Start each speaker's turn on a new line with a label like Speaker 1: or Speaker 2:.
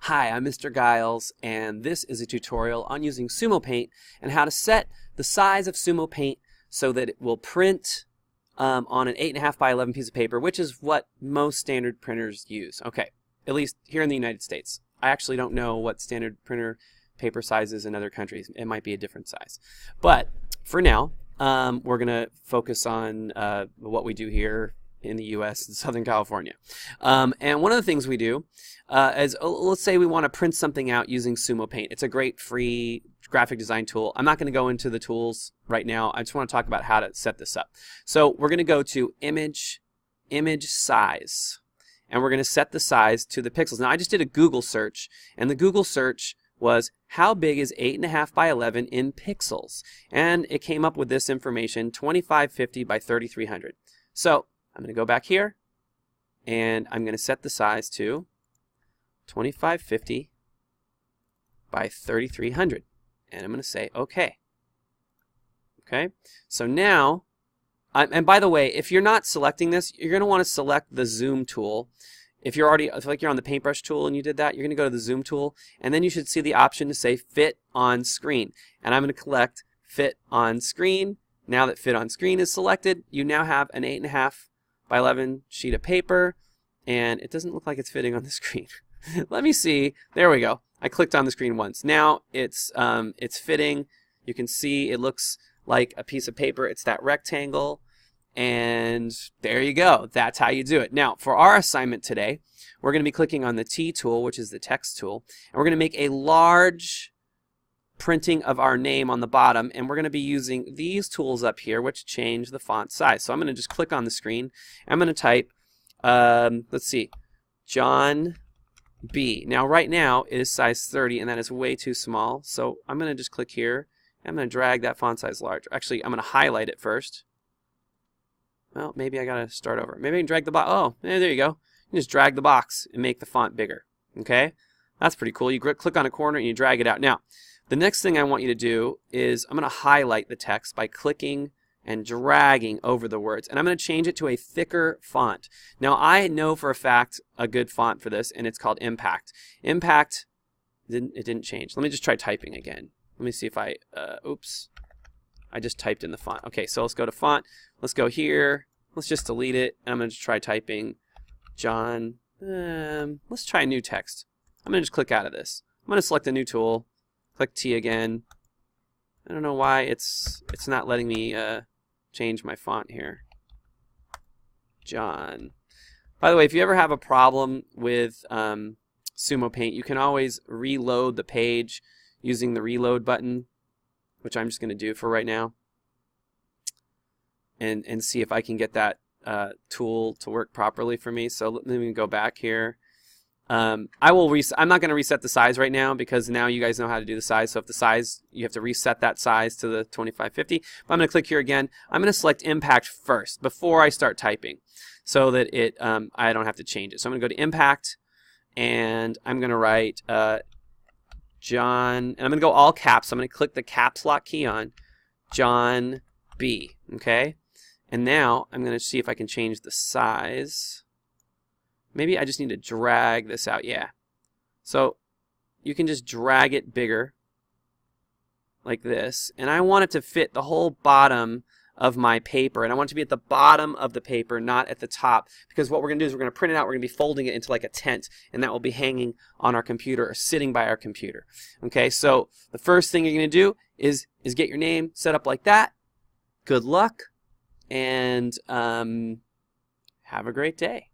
Speaker 1: Hi, I'm Mr. Giles, and this is a tutorial on using Sumo Paint and how to set the size of Sumo Paint so that it will print on an 8.5 by 11 piece of paper, which is what most standard printers use. Okay, at least here in the United States. I actually don't know what standard printer paper size is in other countries. It might be a different size. But for now, we're going to focus on what we do here in the U.S. and Southern California. And one of the things we do is, let's say we want to print something out using Sumo Paint. It's a great free graphic design tool. I'm not going to go into the tools right now. I just want to talk about how to set this up. So we're going to go to Image Size, and we're going to set the size to the pixels. Now I just did a Google search, and the Google search was how big is 8.5 by 11 in pixels? And it came up with this information, 2550 by 3300. So I'm going to go back here, and I'm going to set the size to 2550 by 3300. And I'm going to say OK. Okay, so now, and by the way, if you're not selecting this, you're going to want to select the zoom tool. If you're on the paintbrush tool and you did that, you're going to go to the zoom tool, and then you should see the option to say fit on screen. And I'm going to select fit on screen. Now that fit on screen is selected, you now have an 8.5 by 11 sheet of paper, and it doesn't look like it's fitting on the screen. Let me see. There we go. I clicked on the screen once. Now it's fitting. You can see it looks like a piece of paper. It's that rectangle, and there you go. That's how you do it. Now for our assignment today, we're going to be clicking on the T tool, which is the text tool, and we're going to make a large printing of our name on the bottom, and we're going to be using these tools up here which change the font size. So I'm going to just click on the screen. I'm going to type let's see, John B. Now right now it is size 30, and that is way too small, so I'm going to just click here. I'm going to drag that font size larger. Actually, I'm going to highlight it first. Well, maybe I got to start over. Maybe I can drag the box. Oh, there you go. You can just drag the box and make the font bigger. Okay, that's pretty cool. You click on a corner and you drag it out. Now the next thing I want you to do is I'm going to highlight the text by clicking and dragging over the words. And I'm going to change it to a thicker font. Now I know for a fact a good font for this, and it's called Impact. Impact, it didn't change. Let me just try typing again. Let me see if I, oops. I just typed in the font. Okay, so let's go to font. Let's go here. Let's just delete it. And I'm going to try typing John. Let's try new text. I'm going to just click out of this. I'm going to select a new tool. Click T again. I don't know why it's not letting me change my font here. John. By the way, if you ever have a problem with Sumo Paint, you can always reload the page using the reload button, which I'm just going to do for right now, and see if I can get that tool to work properly for me. So let me go back here. I'm not going to reset the size right now because now you guys know how to do the size. So if the size, you have to reset that size to the 2550. But I'm going to click here again. I'm going to select Impact first before I start typing, so that I don't have to change it. So I'm going to go to Impact, and I'm going to write John, and I'm going to go all caps. I'm going to click the caps lock key on John B. Okay, and now I'm going to see if I can change the size. Maybe I just need to drag this out. Yeah. So you can just drag it bigger like this. And I want it to fit the whole bottom of my paper. And I want it to be at the bottom of the paper, not at the top. Because what we're going to do is we're going to print it out. We're going to be folding it into like a tent. And that will be hanging on our computer or sitting by our computer. Okay, so the first thing you're going to do is get your name set up like that. Good luck. And have a great day.